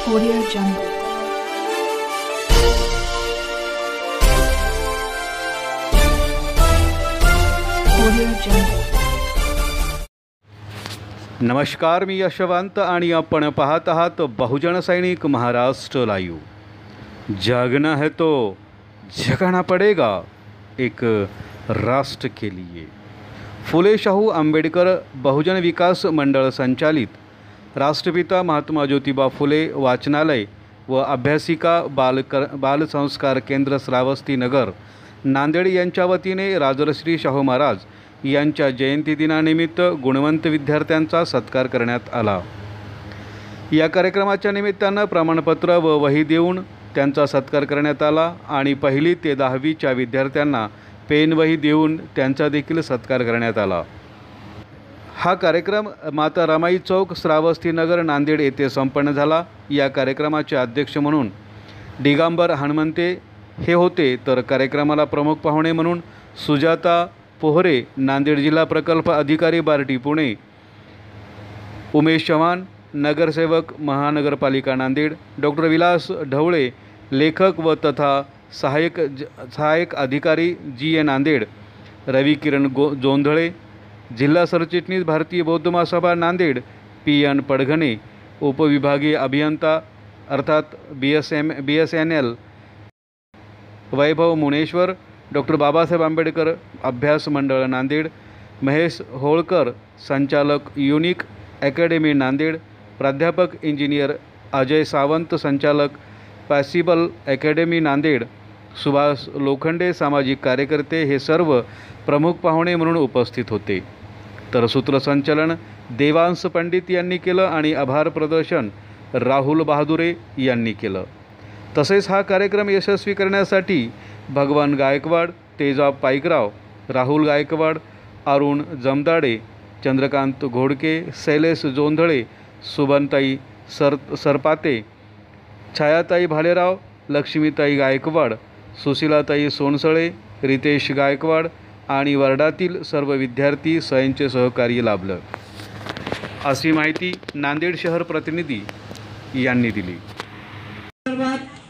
Audio Jungle. Audio Jungle. नमस्कार, मी यशवंत आणि आपण पाहत आहात बहुजन सैनिक महाराष्ट्र लाईव्ह। जागना है तो जगाना पड़ेगा, एक राष्ट्र के लिए। फुले शाहू आंबेडकर बहुजन विकास मंडळ संचालित राष्ट्रपिता महात्मा ज्योतिबा फुले वाचनालय व अभ्यासिका बाल संस्कार केंद्र श्रावस्ती नगर नांदेड यांच्या वतीने राजर्षी शाहू महाराज यांच्या जयंती दिनानिमित्त गुणवंत विद्यार्थ्यांचा सत्कार करण्यात आला। या कार्यक्रमाच्या निमित्तानं प्रमाणपत्र व वही देऊन त्यांचा सत्कार करण्यात आला आणि 1ली ते 10वीच्या विद्यार्थ्यांना पेन वही देऊन त्यांचा देखील सत्कार करण्यात आला। हा कार्यक्रम माता रमाई चौक श्रावस्ती नगर नांदेड येथे संपन्न झाला। या कार्यक्रमाचे अध्यक्ष म्हणून दिगंबर हनुमंते हे होते, तर कार्यक्रमाला प्रमुख पाहुणे म्हणून सुजाता पोहरे नांदेड जिल्हा प्रकल्प अधिकारी बार्टी पुणे, उमेश चव्हाण नगरसेवक महानगरपालिका नांदेड, डॉक्टर विलास ढवळे लेखक व तथा सहायक अधिकारी GA नांदेड, रवी किरण जोंधळे जिल्हा सरचिटणीस भारतीय बौद्ध महासभा नांदेड PN पडघणे, उपविभागीय अभियंता अर्थात BSNL वैभव मुनेश्वर, डॉक्टर बाबासाहेब आंबेडकर अभ्यास मंडळ नांदेड महेश होळकर, संचालक युनिक अकॅडमी नांदेड, प्राध्यापक इंजिनियर अजय सावंत, संचालक पॉसिबल अकॅडमी नांदेड सुभाष लोखंडे, सामाजिक कार्यकर्ते हे सर्व प्रमुख पाहुणे म्हणून उपस्थित होते। तर सूत्रसंचालन देवांश पंडित यांनी केलं आणि आभार प्रदर्शन राहुल बहादुरे यांनी केलं। तसेच हा कार्यक्रम यशस्वी करण्यासाठी भगवान गायकवाड, तेजा पाईकराव, राहुल गायकवाड, अरुण जमदाडे, चंद्रकांत घोडके, शैलेश जोंधळे, सुबनताई सरपाते, छायाताई भालेराव, लक्ष्मीताई गायकवाड, सुशीलाताई सोनसळे, रितेश गायकवाड आणि वर्डातील सर्व विद्यार्थी यांचे सहकार्य लाभलं, अशी माहिती नांदेड शहर प्रतिनिधी यांनी दिली।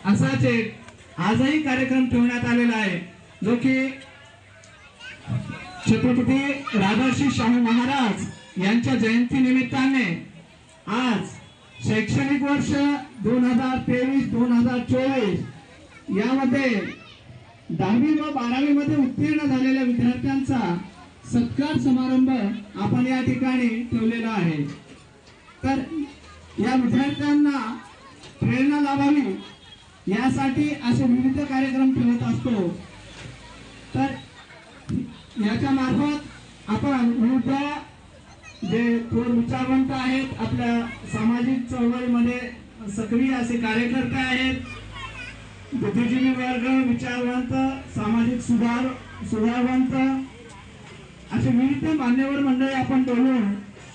असाच एक आजही कार्यक्रम ठेवण्यात आलेला आहे, जो की छत्रपती राजर्षी शाहू महाराज यांच्या जयंती निमित्ताने आज शैक्षणिक वर्ष 2023-2024 यामध्ये 10वी व 12वी मध्ये उत्तीर्ण झालेल्या विद्यार्थ्यांचा सत्कार समारंभ आपण या ठिकाणी ठेवलेला आहे। तर या विद्यार्थ्यांना प्रेरणा लाभावी यासाठी असे विविध कार्यक्रम ठेवत असतो। तर याच्या मार्फत आपण विविध जे थोर विचारवंत आहेत, आपल्या सामाजिक चळवळीमध्ये सक्रिय असे कार्यकर्ते आहेत, बुद्धिजीवी वर्ग, विचारवंत, सामाजिक सुधारवंत असे विविध मान्यवर मंडळी आपण बोलून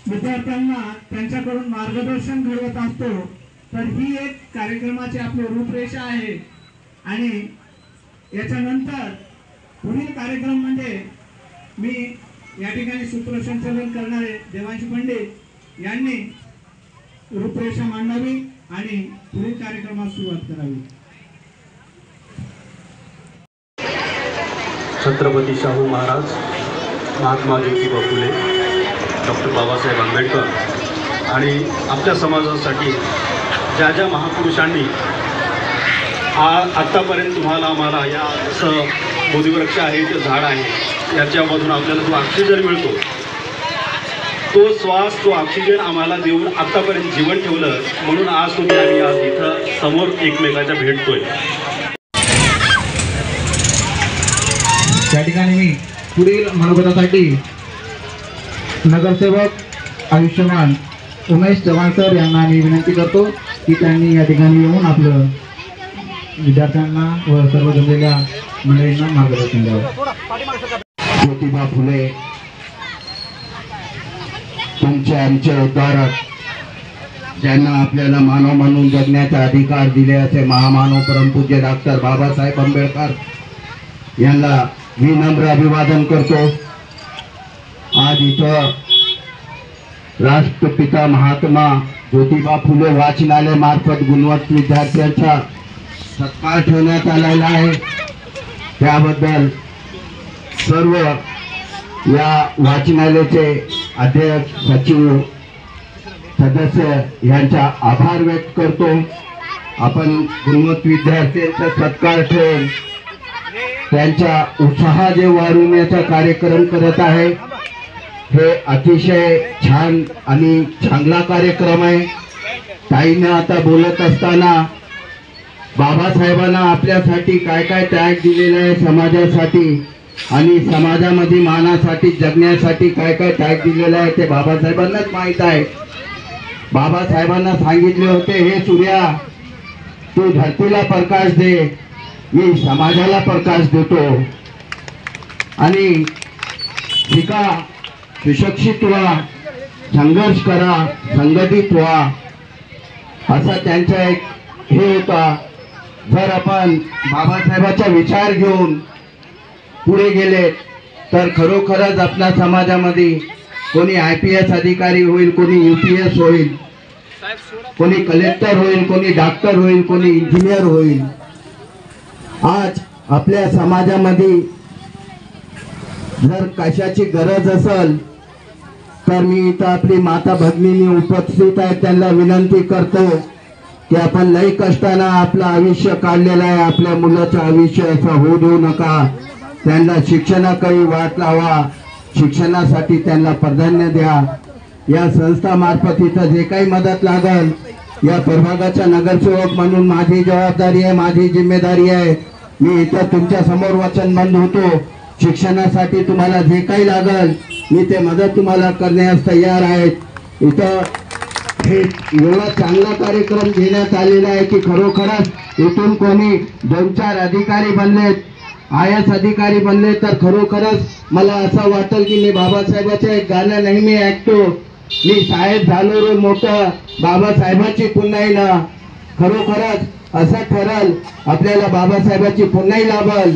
विद्यार्थ्यांना त्यांच्याकडून मार्गदर्शन घडवत असतो। तर ही एक कार्यक्रमाची आपली रूपरेषा आहे आणि याच्यानंतर पुढील कार्यक्रम म्हणजे मी या ठिकाणी सूत्रसंचालन करणारे देवांश पंडित यांनी रूपरेषा मांडावी आणि पुढील कार्यक्रमास सुरुवात करावी। छत्रपती शाहू महाराज, महात्मा ज्योतिबा फुले, डॉक्टर बाबासाहेब आंबेडकर आणि आपल्या समाजासाठी ज्या महापुरुषांनी आत्तापर्यंत तुम्हाला आम्हाला या असं बोधिवृक्ष आहे, ते झाड आहे, याच्यामधून आपल्याला जो ऑक्सिजन मिळतो, तो श्वास, तो ऑक्सिजन आम्हाला देऊन आत्तापर्यंत जीवन ठेवलं, म्हणून आज तुम्ही आम्ही आज इथं समोर एकमेकाच्या भेटतोय। या ठिकाणी मी पुढील मनोगतासाठी नगरसेवक आयुष्यमान उमेश चव्हाण सर यांना मी विनंती करतो की त्यांनी या ठिकाणी येऊन आपलं विद्यार्थ्यांना व सर्व जमलेल्या मंडळींना मार्गदर्शन द्यावं। ज्योतिबा फुले तुमच्या आमचे उद्धारक, ज्यांना आपल्याला मानव म्हणून जगण्याचा अधिकार दिले असे महामानव परमपूज्य डॉक्टर बाबासाहेब आंबेडकर यांना विनम्र अभिवादन करतो। आज इथं राष्ट्रपिता महात्मा ज्योतिबा फुले वाचनालय मार्फत गुणवंत विद्यार्थ्यांचा सत्कार ठेवण्यात आलेला आहे। त्याबद्दल सर्व या वाचनालयाचे अध्यक्ष, सचिव, सदस्य यांचा आभार व्यक्त करतो। आपण गुणवंत विद्यार्थ्यांचा सत्कार ठेवून त्यांचा उत्साह जे वाढवण्याचा कार्यक्रम करत आहे, हे अतिशय छान आणि चांगला कार्यक्रम आहे। ताईनं आता बोलत असताना बाबासाहेबांना आपल्यासाठी काय काय त्याग दिलेला आहे, समाजासाठी आणि समाजामध्ये मानासाठी जगण्यासाठी काय काय त्याग दिलेला आहे ते बाबासाहेबांनाच माहीत आहे। बाबासाहेबांना सांगितले होते, हे सूर्या तू धरतीला प्रकाश दे, मी समाजाला प्रकाश देतो आणि शिका, सुशिक्षित व्हा, संघर्ष करा, संघटित व्हा, असा त्यांचा एक हे होता। जर आपण बाबासाहेबांचा विचार घेऊन पुढे गेले तर खरोखरच आपल्या समाजामध्ये कोणी IPS अधिकारी होईल, कोणी UPS होईल, कोणी कलेक्टर होईल, कोणी डॉक्टर होईल, कोणी इंजिनियर होईल। आज आपल्या समाजामध्ये जर कशाची गरज असेल तर मी इथं आपली माता भगिनी उपस्थित आहे, त्यांना विनंती करतो की आपण लई कष्टानं आपलं आयुष्य काढलेलं आहे, आपल्या मुलाचं आयुष्य असं होऊ देऊ नका। त्यांना शिक्षणाकडे वाट लावा, शिक्षणासाठी त्यांना प्राधान्य द्या। या संस्थामार्फत इथं जे काही मदत लागल, या प्रभागाचा नगरसेवक म्हणून माझी जबाबदारी आहे, माझी जिम्मेदारी आहे। मी इथं तुमच्या समोर वचनबद्ध होतो, शिक्षणासाठी तुम्हाला जे काही लागल मी ते मदत तुम्हाला करण्यास तयार आहे। इथं हे एवढा चांगला कार्यक्रम घेण्यात आलेला आहे की खरोखरच इथून कोणी 2-4 अधिकारी बनलेत, IAS अधिकारी बनले तर खरोखरच मला असं वाटेल की मी बाबासाहेबाचं एक गाणं नेहमी ऐकतो, मी साहेब झालो रे मोठं, बाबासाहेबाची पुण्याई ना। खरोखरच असं ठरल आपल्याला बाबासाहेबाची पुण्याई लाभल।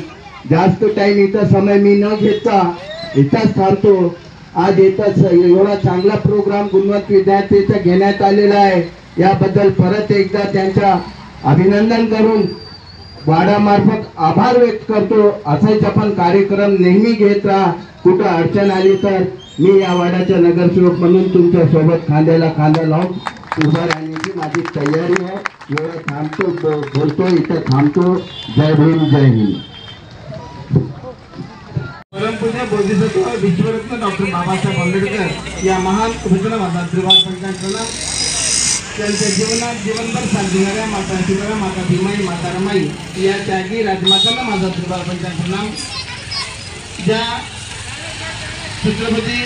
जास्त टाइम इथं समय मी न घेता इथंच थांबतो। आज इथंच एवढा चांगला प्रोग्राम गुणवंत विद्यार्थ्यांचा घेण्यात आलेला आहे, याबद्दल परत एकदा त्यांचा अभिनंदन करून वाडामार्फत आभार व्यक्त करतो। असाच आपण कार्यक्रम नेहमी घेत राहा, कुठं अडचण आली तर मी या वाड्याचा नगरसेवक म्हणून तुमच्या सोबत खांद्याला खांदा लावून उभा राहण्याची माझी तयारी आहे। एवढं थांबतो, बोलतो, इथं थांबतो। जय भीम, जय हिंद। परमपूज्य बोधिसत्व विश्वरत्न डॉक्टर बाबासाहेब आंबेडकर या महान पुरुषाला माझा आशीर्वाद प्रदान। त्यांच्या जीवनात जीवनभर साथ देणाऱ्या माता शिवराया, माता भीमाई, माता रमाई या त्यागी राजमातांना माझा आशीर्वाद प्रदान। ज्या छत्रपती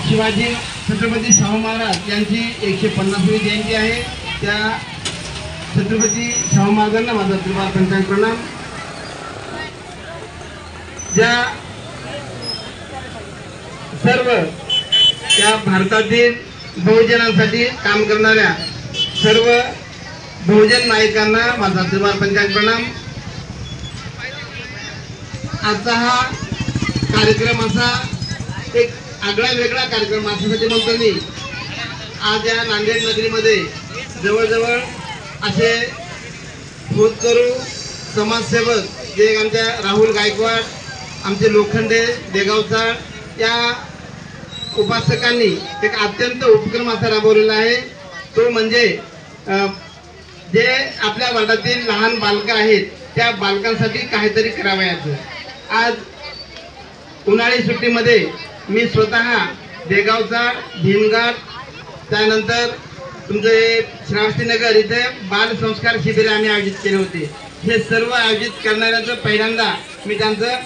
शिवाजी, छत्रपती शाहू महाराज यांची 150वी जयंती आहे, त्या छत्रपती शाहू महाराजांना माझा आशीर्वाद प्रदान। ज्या सर्व त्या भारतातील बहुजनांसाठी काम करणाऱ्या सर्व बहुजन नायकांना माझा आशीर्वाद प्रणाम। आजचा हा कार्यक्रम असा एक आगळा वेगळा कार्यक्रम असण्यासाठी म्हणतो मी। आज या नांदेड नगरीमध्ये जवळजवळ असे होतकरू समाजसेवक जे आमच्या राहुल गायकवाड, आमचे लोखंडे, देगावचा या उपासकांनी एक अत्यंत उपक्रम असा राबवलेला आहे, तो म्हणजे जे आपल्या वाड्यातील लहान बालकं आहेत त्या बालकांसाठी काहीतरी करावयाचं। आज उन्हाळी सुट्टीमध्ये मी स्वतः देगावचा, भीमघाट, त्यानंतर तुमचे श्रावस्तीनगर इथे बाल संस्कार शिबिर आम्ही आयोजित केले होते। हे सर्व आयोजित करणाऱ्यांचं पहिल्यांदा मी त्यांचं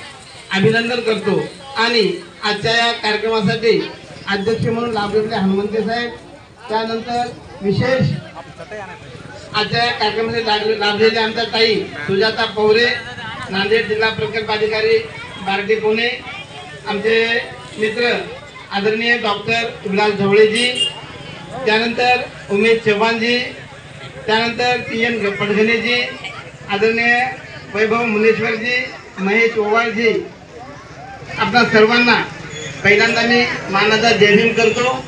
अभिनंदन करतो। आणि आजच्या या कार्यक्रमासाठी अध्यक्ष म्हणून लाभलेले हनुमंते साहेब, त्यानंतर विशेष आजच्या या कार्यक्रमासाठी लाभलेले आमच्या ताई सुजाता पवरे, नांदेड जिल्हा प्रकल्प अधिकारी बार्टी पुणे, आमचे मित्र आदरणीय डॉक्टर विलास ढवळेजी, त्यानंतर उमेश चव्हाणजी, त्यानंतर TN पडघणेजी, आदरणीय वैभव मुनेश्वरजी, महेश ओवाळजी, आपल्या सर्वांना पहिल्यांदा मी मानाचा जय भीम करतो।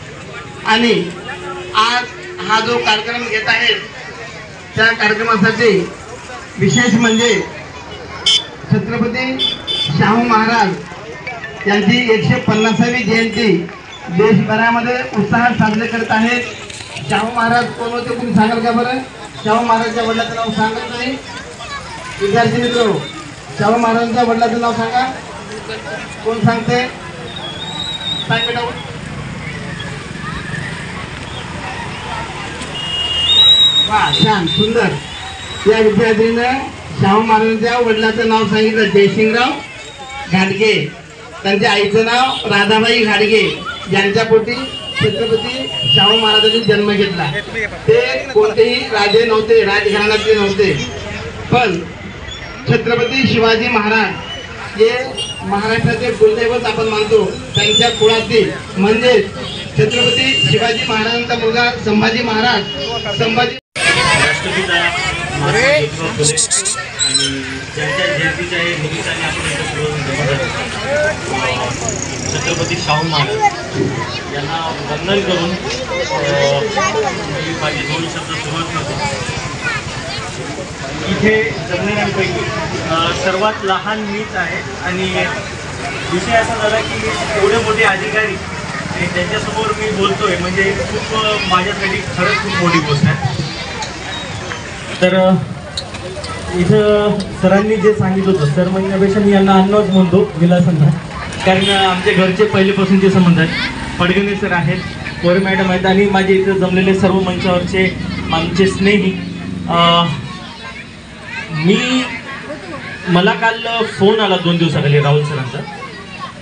आणि आज हा जो कार्यक्रम घेत आहेत त्या कार्यक्रमासाठी विशेष म्हणजे छत्रपती शाहू महाराज यांची 150वी जयंती देशभरामध्ये उत्साहात साजरे करत आहेत। शाहू महाराज कोण होते तुम्ही सांगाल का बरं? शाहू महाराजच्या वडिलांचं नाव सांगत नाही विद्यार्थी मित्र, शाहू महाराजांच्या वडिलांचं नाव सांगा, कोण सांगते? सांग बेटा। वा, छान, सुंदर। या विद्यार्थीनं शाहू महाराजांच्या वडिलांचं नाव सांगितलं, जयसिंगराव घाटगे। त्यांच्या आईचं नाव राधाबाई घाटगे, यांच्या पोटी छत्रपती शाहू महाराजांनी जन्म घेतला। ते कोणतेही राजे नव्हते, राजघराण्यातले नव्हते, पण छत्रपती शिवाजी महाराज हे महाराष्ट्राचे कुलदैवत आपण मानतो। त्यांच्या कुळातील म्हणजे छत्रपती शिवाजी महाराजांचा मुलगा संभाजी महाराज, संभाजी राष्ट्रपिता महात्मा ज्योतिबा फुले आणि ज्यांच्या जयंतीच्या निमित्ताने आपण इथं सर्वजण जमत आहोत। छत्रपती शाहू महाराज यांना वंदन करून मी माझे 2 शब्द सुरुवात करतो। इथे जमलेल्यांपैकी सर्वात लहान मीच आहे आणि विषय असा झाला की एवढे मोठे अधिकारी आणि त्यांच्यासमोर मी बोलतोय म्हणजे खूप माझ्यासाठी खरंच खूप मोठी गोष्ट आहे। तर इथं सरांनी जे सांगितलं होतं, सर म्हणण्यापेक्षा मी यांना अण्णाच म्हणतो विलासांना, कारण आमच्या घरचे पहिलेपासूनचे संबंध आहेत। पडगणे सर आहेत, कोरे मॅडम आहेत आणि माझे इथं जमलेले सर्व मंचावरचे आमचे स्नेही। मला काल फोन आला 2 दिवसाखाली राहुल सरांचा,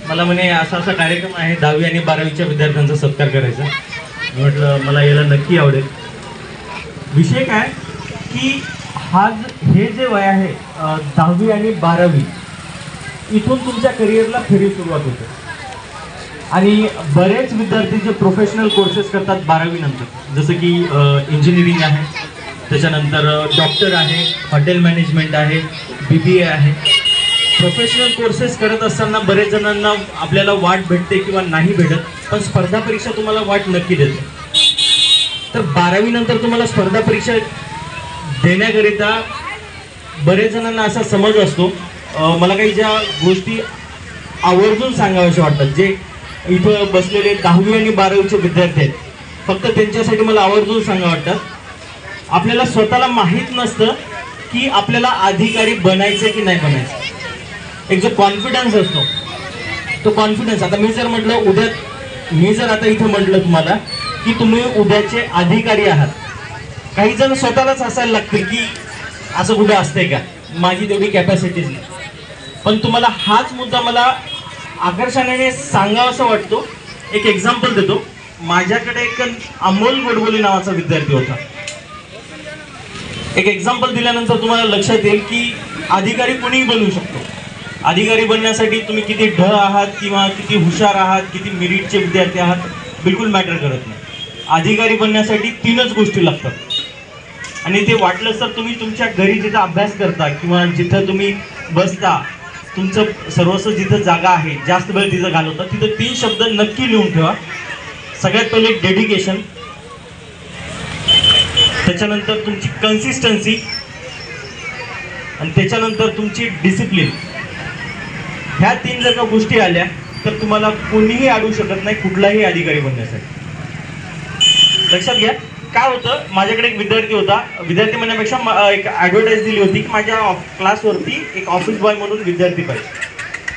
मला म्हणे असा असा कार्यक्रम आहे 10वी आणि 12वीच्या विद्यार्थ्यांचा सत्कार करायचा। म्हटलं मला यायला नक्की आवडेल। विषय काय की हे जे वय आहे 10वी आणि 12वी, इथून तुमच्या करिअरला खरी सुरुवात होते आणि बरेच विद्यार्थी जे प्रोफेशनल कोर्सेस करतात 12वी नंतर, जसं की इंजिनिअरिंग आहे, त्याच्यानंतर डॉक्टर आहे, हॉटेल मॅनेजमेंट आहे, BBA आहे। प्रोफेशनल कोर्सेस करत असताना बरेच जणांना आपल्याला वाट भेटते किंवा नाही भेटत, पण स्पर्धा परीक्षा तुम्हाला वाट नक्की देते। तर 12वी नंतर तुम्हाला स्पर्धा परीक्षा देण्याकरिता बरेच जणांना असा समज असतो। मला काही ज्या गोष्टी आवर्जून सांगाव्याशा वाटतात, जे इथं बसलेले 10वी आणि 12वीचे विद्यार्थी आहेत, फक्त त्यांच्यासाठी मला आवर्जून सांगा वाटतात, आपल्याला स्वतःला माहीत नसतं की आपल्याला अधिकारी बनायचं की नाही बनायचं। एक जो कॉन्फिडन्स असतो, तो कॉन्फिडन्स, आता मी जर आता इथं म्हटलं तुम्हाला की तुम्ही उद्याचे अधिकारी आहात, काही जण स्वतःलाच असायला लागतील की असं कुठे असतंय का, माझी तेवढी कॅपॅसिटीज नाही, पण तुम्हाला हाच मुद्दा मला आकर्षणाने सांगावासा वाटतो। एक एक्झाम्पल देतो। माझ्याकडे एक अमोल गोडबोले नावाचा विद्यार्थी होता। एक एक्झाम्पल दिल्यानंतर तुम्हाला लक्षात येईल की अधिकारी कोणीही बनवू शकतो। अधिकारी बनण्यासाठी तुम्ही किती ढ आहात किंवा किती हुशार आहात, किती मेरिटचे विद्यार्थी आहात, बिलकुल मॅटर करत नाही। अधिकारी बनण्यासाठी 3च गोष्टी लागतात आणि ते वाटलं तर तुम्ही तुमच्या घरी जिथं अभ्यास करता किंवा जिथं तुम्ही बसता, तुमचं सर्वस्व जिथं जागा आहे, जास्त वेळ तिथं घालवता, तिथं 3 शब्द नक्की लिहून ठेवा। सगळ्यात पहिले डेडिकेशन, त्याच्यानंतर तुमची कन्सिस्टन्सी आणि त्याच्यानंतर तुमची डिसिप्लिन। ह्या 3 जर का गोष्टी आल्या तर तुम्हाला कोणीही अडवू शकत नाही कुठलाही अधिकारी बनण्यासाठी। लक्षात घ्या। काय होतं, माझ्याकडे एक विद्यार्थी होता, विद्यार्थी म्हणण्यापेक्षा एक ॲडव्हर्टाईज दिली होती की माझ्या क्लासवरती एक ऑफिस बॉय म्हणून विद्यार्थी पाहिजे।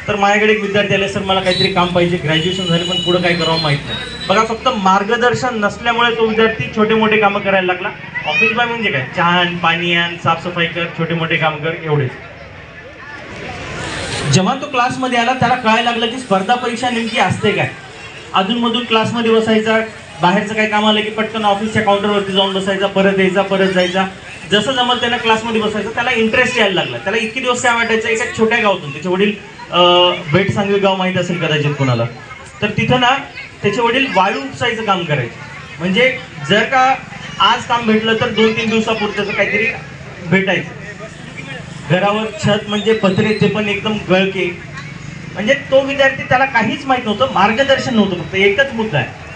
तर माझ्याकडे एक विद्यार्थी आले, सर मला काहीतरी काम पाहिजे, ग्रॅज्युएशन झाले पण पुढं काय करावं माहीत नाही। बघा, फक्त मार्गदर्शन नसल्यामुळे तो विद्यार्थी छोटे मोठे कामं करायला लागला। ऑफिस बॉय म्हणजे काय, चहा आण, पाणी आण, साफसफाई कर, छोटे मोठे काम कर, एवढेच। जेव्हा तो क्लासमध्ये आला त्याला कळायला लागलं की स्पर्धा परीक्षा नेमकी असते काय। अधूनमधून क्लासमध्ये बसायचा, बाहेरचं काही काम आलं की पटकन ऑफिसच्या काउंटरवरती जाऊन बसायचा, परत यायचा, परत जायचा, जसं जमल त्याला क्लासमध्ये बसायचं। त्याला इंटरेस्ट यायला लागला। त्याला इतके दिवस काय वाटायचं, एका छोट्या गावातून, त्याचे वडील बेटसांगवी गाव माहीत असेल कदाचित कोणाला, तर तिथं ना त्याचे वडील वाळू उपसायचं काम करायचे। म्हणजे जर का आज काम भेटलं तर 2-3 दिवसापुरतं काहीतरी भेटायचं। घरावर छत म्हणजे पत्रे, ते पण एकदम गळके। म्हणजे तो विद्यार्थी, त्याला काहीच माहीत नव्हतं, मार्गदर्शन नव्हतं, फक्त एकच मुद्दा आहे।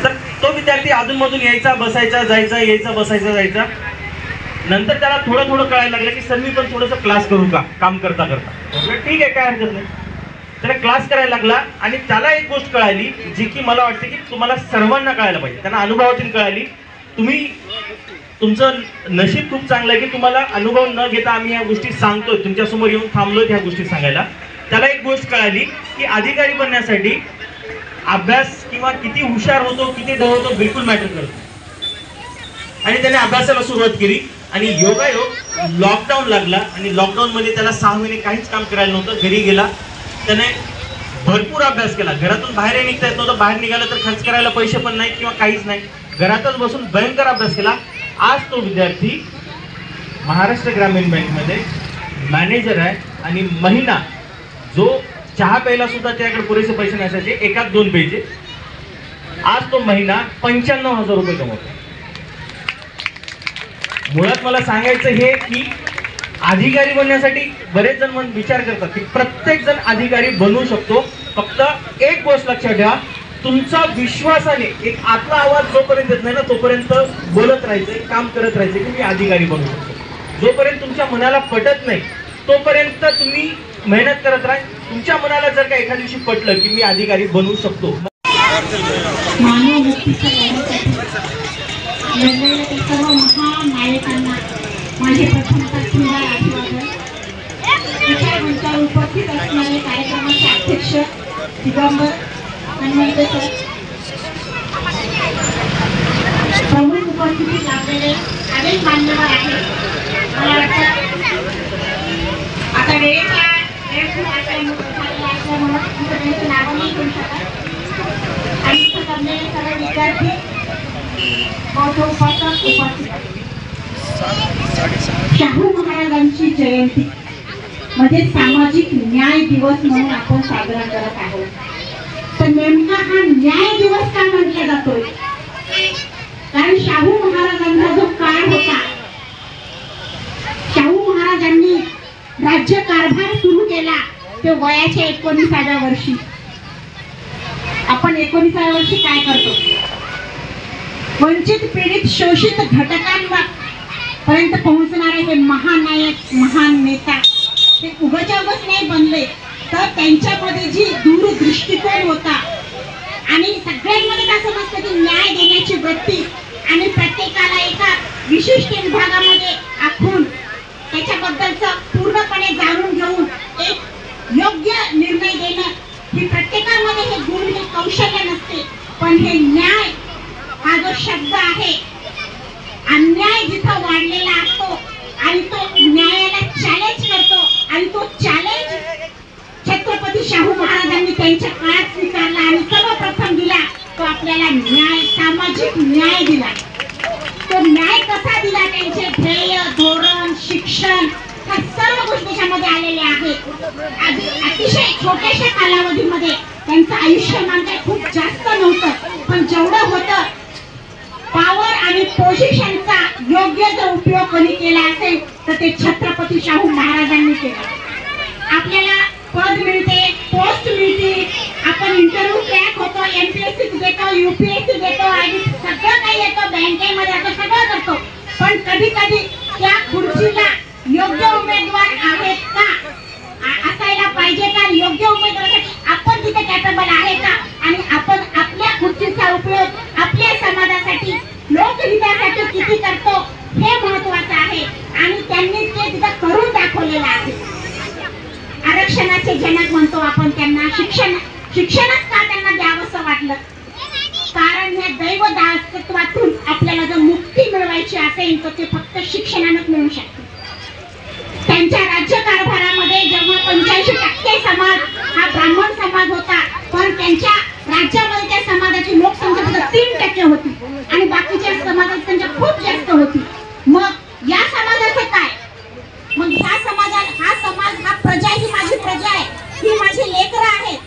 तर तो विद्यार्थी अधूनमधून यायचा बसायचा जायचा, यायचा बसायचा जायचा. नंतर त्याला थोडं थोडं कळायला लागलं की सर मी पण थोडंसं क्लास करू का काम करता करता. म्हटलं ठीक आहे, काय हरकत नाही. त्याला क्लास करायला लागला आणि त्याला एक गोष्ट कळाली जी की मला वाटते की तुम्हाला सर्वांना कळायला पाहिजे. त्यांना अनुभवातून कळाली. तुमचं नशीब खूप चांगलं आहे की तुम्हाला अनुभव न घेता आम्ही ह्या गोष्टी सांगतोय, तुमच्यासमोर येऊन थांबलोय ह्या गोष्टी सांगायला. त्याला एक गोष्ट कळाली की अधिकारी बनण्यासाठी अभ्यास किंवा किती हुशार होतो किती डळ होतो बिलकुल मॅटर करतो. आणि त्याने अभ्यासाला सुरुवात केली आणि योगायोग लॉकडाऊन लागला आणि लॉकडाऊनमध्ये त्याला 6 महिने काहीच काम करायला नव्हतं. घरी गेला, त्याने भरपूर अभ्यास केला. घरातून बाहेर निघता येत नव्हतं. बाहेर निघालं तर खर्च करायला पैसे पण नाही किंवा काहीच नाही. घरातच बसून भयंकर अभ्यास केला. आज तो विद्यार्थी महाराष्ट्र ग्रामीण बँकमध्ये मॅनेजर आहे आणि महिना जो चहा प्यायला सुद्धा त्याकडे पुरेसे पैसे नसायचे, 1-2 प्यायचे, आज तो महिना 95,000 रुपये कमवतो. मुळात मला सांगायचं हे की अधिकारी बनण्यासाठी बरेच जण विचार करतात की प्रत्येक जण अधिकारी बनू शकतो. फक्त एक गोष्ट लक्षात ठेवा, तुमचा विश्वासाने एक आतला आवाज जोपर्यंत येत नाही ना तोपर्यंत बोलत राहायचंय, काम करत राहायचंय की मी अधिकारी बनू शकतो. जोपर्यंत तुमच्या मनाला पटत नाही तोपर्यंत तुम्ही मेहनत करत राहा. तुमच्या मनाला जर का एखाद्या दिवशी पटलं की मी अधिकारी बनू शकतो, मानव मुक्तीच्या लढ्यासाठी लढलेल्या त्या सर्व महानायकांना माझे प्रथमतः सुंदर अभिवादन. विचारमंचावर उपस्थित असणारे कार्यक्रमाचे अध्यक्ष दिगंबर हनुमंते सर, प्रमुख उपस्थितीत लाभलेले अनेक मान्यवर आहेत. मला वाटतं आता वेळेच्या असल्यामुळं त्यांचं नावं नाही घेऊ शकत. आणि इथं जमलेले सर्व विद्यार्थी उपासक उपस्थित. शाहू महाराजांची जयंती म्हणजे सामाजिक न्याय दिवस म्हणून आपण साजरा करत आहोत. तर नेमका हा न्याय दिवस का म्हटला जातोय? कारण शाहू महाराजांचा जो काळ होता, शाहू महाराजांनी राज्य कारभार सुरू केला ते वयाच्या 19व्या वर्षी. आपण 19व्या वर्षी काय करतो? वंचित पीडित शोषित घटकांपर्यंत पोहोचणारे हे महानायक महान नेता ते उगाच्या उगाच नाही बनले, तर त्यांच्यामध्ये जी दूरदृष्टिकोन होता आणि सगळ्यांमध्ये काय समजतं की न्याय देण्याची वृत्ती आणि प्रत्येकाला एका विशिष्ट विभागामध्ये आखून त्याच्याबद्दलचं पूर्णपणे जाणून घेऊन एक योग्य निर्णय देणं, ही प्रत्येकामध्ये हे गुण हे कौशल्य नसते. पण हे न्याय हा जो शब्द आहे, अन्याय जिथं वाढलेला असतो आणि तो न्यायाला चॅलेंज करतो आणि तो चॅलेंज छत्रपती शाहू महाराजांनी त्यांच्या काळात स्वीकारला आणि सर्वप्रथम दिला तो आपल्याला न्याय, सामाजिक न्याय दिला. तो न्याय कसा दिला? त्यांचे ध्येय, धोरण, शिक्षण ह्या सर्व गोष्टी त्याच्यामध्ये आलेल्या आहेत. अतिशय छोट्याशा कालावधीमध्ये त्यांचं आयुष्यमान काही खूप जास्त नव्हतं, पण जेवढं होतं पॉवर आणि पोझिशनचा योग्य जर उपयोग कोणी केला असेल तर ते छत्रपती शाहू महाराजांनी केला. आपल्याला पद मिळते, पोस्ट मिळते, आपण इंटरव्ह्यू क्रॅक होतो, MPSC देतो, UPSC देतो आणि सगळं काही येतं, बँकेमध्ये आपण सगळं करतो. पण कधी कधी त्या खुर्चीला योग्य उमेदवार आहेत का, असायला पाहिजे का, योग्य उमेदवार आपण तिथे कॅपेबल आहे का, आणि आपण आपल्या खुर्चीचा उपयोग आपल्या समाजासाठी लोकहितासाठी किती करतो हे महत्वाचं आहे. आणि त्यांनी ते तिथं करून दाखवलेलं आहे. आरक्षणाचे जनक म्हणतो आपण त्यांना. शिक्षणच का त्यांना द्यावंसं वाटलं? कारण या दैवदासत्वातून आपल्याला जर मुक्ती मिळवायची असेल तर ते फक्त शिक्षणानंच मिळू शकते. त्यांच्या राज्यकारभारामध्ये जेव्हा 85% समाज हा ब्राह्मण समाज होता, पण त्यांच्या राज्यामध्ये त्या समाजाची लोकसंख्या फक्त 3% होती आणि बाकीच्या समाजाची संख्या खूप जास्त होती. मग या समाजाचं काय? मग ह्या समाजाला, हा समाज, हा प्रजा, ही माझी प्रजा आहे, ही माझी लेकरं आहेत.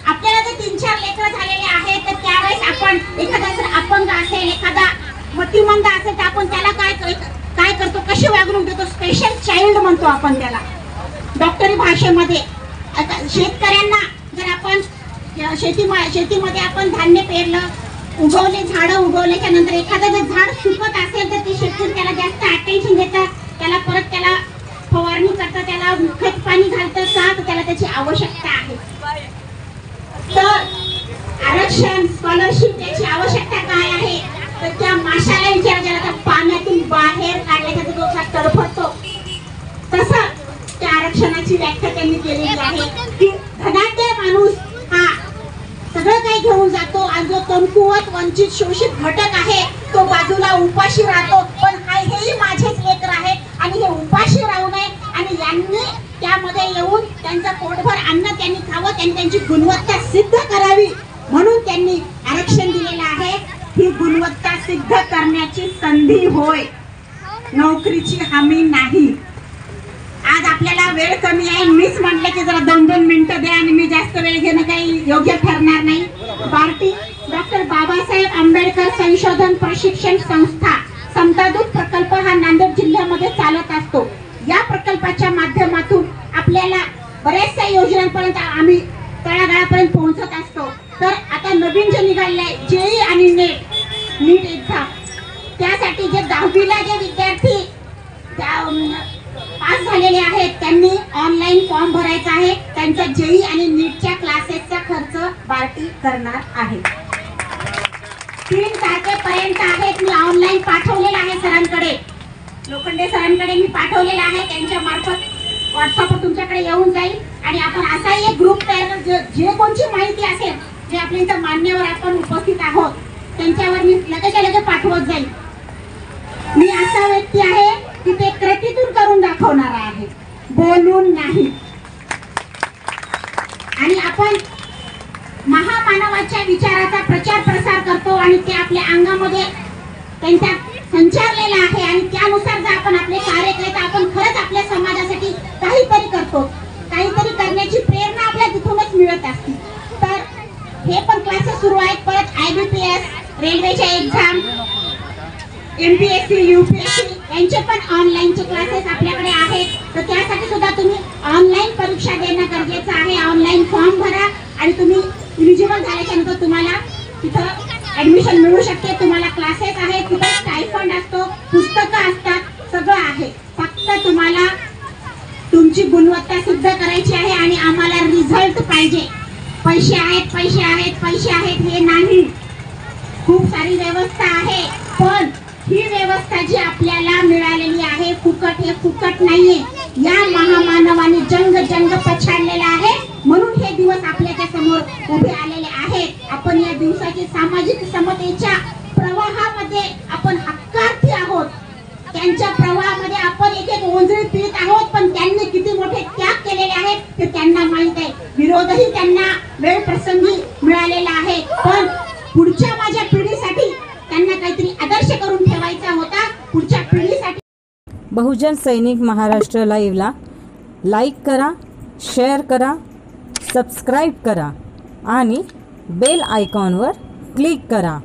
आपल्याला जर 3-4 लेकरं झालेले आहेत तर त्यावेळेस आपण एखादा जर अपंग असेल, एखादा मतिमंद असेल तर आपण त्याला काय करतो, कशी वागणूक देतो? स्पेशल चाइल्ड म्हणतो आपण त्याला डॉक्टरी भाषेमध्ये. आता शेतकऱ्यांना जर आपण शेतीमध्ये आपण धान्य पेरलं झाडं उगवल्याच्या नंतर एखादं जर झाड सुकत असेल तर ते शेतकरी त्याला जास्त अटेन्शन देतात, त्याला फवारणी करतात, त्याला खत पाणी घालतात का, तर त्याला त्याची आवश्यकता आहे. तर आरक्षण स्कॉलरशिप त्याची आवश्यकता काय आहे, तर त्या माशाला विचार ज्याला त्या पाण्यातून बाहेर काढल्याचा जो तडफडतो, तसं त्या आरक्षणाची व्याख्या त्यांनी केलेली आहे की धनाढ्य माणूस हा सगळं काही घेऊन जातो आणि जो कमकुवत वंचित शोषित घटक आहे तो बाजूला उपाशी राहतो. पण हेही माझेच लेकर आहे आणि हे उपाशी राहू नये आणि यांनी त्यामध्ये येऊन त्यांचं पोटभर अन्न त्यांनी खावं, त्यांनी त्यांची गुणवत्ता सिद्ध करावी म्हणून त्यांनी आरक्षण दिलेलं आहे. ही गुणवत्ता सिद्ध करण्याची संधी होय, नोकरीची हमी नाही. आज आपल्याला वेळ कमी आहे, मीच म्हटलं की जरा 2-2 मिनिटं द्या आणि मी जास्त वेळ घेणं काही योग्य ठरणार नाही. बार्टी डॉक्टर बाबासाहेब आंबेडकर संशोधन प्रशिक्षण संस्था समतादूत प्रकल्प हा नांदेड जिल्ह्यामध्ये चालत असतो. या प्रकल्पाच्या माध्यमातून आपल्याला बऱ्याचशा योजनांपर्यंत आम्ही तळागाळापर्यंत पोहोचत असतो. तर आता नवीन जे निघाले जेई आणि नीट एक्झाम, त्यासाठी जे 10वीला जे विद्यार्थी पास झालेले आहेत त्यांनी ऑनलाईन फॉर्म भरायचा आहे. त्यांचा जेई आणि नीटच्या क्लासेसचा खर्च बार्टी करणार आहे. 3 तारखेपर्यंत आहेत. मी ऑनलाईन पाठवलेला आहे सरांकडे, लोखंडे सरांकडे मी पाठवलेला आहे. त्यांच्या मार्फत व्हॉट्सअपवर तुमच्याकडे येऊन जाईल आणि आपण असाही एक ग्रुप तयार जे कोणची माहिती असेल, जे आपल्या इथं मान्यवर आपण उपस्थित आहोत त्यांच्यावर मी लगेच पाठवत जाईल. मी असा व्यक्ती आहे की ते कृतीतून करून दाखवणारा आहे, बोलून नाही. आणि आपण महामानवाच्या विचाराचा प्रचार प्रसार करतो आणि ते आपल्या अंगामध्ये त्यांचा संचारलेला आहे आणि त्यानुसार जर आपण आपले कार्य केले तर आपण खरंच आपल्या समाजासाठी काहीतरी करतो. काहीतरी करण्याची प्रेरणा आपल्या तिथूनच मिळत असते. तर हे पण क्लासेस सुरू आहेत. परत IBPS, रेल्वेच्या एक्झाम, MPSC, UPSC यांचे पण ऑनलाईनचे क्लासेस आपल्याकडे आहेत. तर त्यासाठी सुद्धा तुम्ही ऑनलाईन परीक्षा देणं गरजेचं आहे. ऑनलाईन फॉर्म भरा आणि तुम्ही इलिजिबल झाल्याच्या नंतर तुम्हाला तिथं ऍडमिशन मिळू शकते. तुम्हाला क्लासेस आहेत, तिथं स्टायफंड असतो, पुस्तकं असतात, सगळं आहे. फक्त तुम्हाला तुमची गुणवत्ता सिद्ध करायची आहे आणि आम्हाला रिझल्ट पाहिजे. पैसे आहेत हे नाही. खूप सारी व्यवस्था आहे, पण ही व्यवस्था जी आपल्याला मिळालेली आहे फुकट, हे फुकट नाहीये. या महामानवाने जंग पछाडलेला आहे म्हणून हे दिवस आपल्याच्या समोर उभे आलेले आहेत. आपण या दिवसाची सामाजिक समतेच्या प्रवाहामध्ये आपण हक्कार्थी आहोत. त्यांच्या प्रवाहामध्ये आपण एक ओंजळी पित आहोत, पण त्यांनी किती मोठे त्याग केलेले आहेत ते त्यांना माहित आहे. विरोधही त्यांना वेळ प्रसंगी मिळालेला आहे, पण पुढच्या माझ्या पिढीसाठी त्यांना काहीतरी आदर्श करून ठेवायचा होता. पुढच्या पिढीसाठी बहुजन सैनिक महाराष्ट्र लाईव्हला लाईक करा, शेअर करा, सबस्क्राईब करा आणि बेल आयकॉनवर क्लिक करा.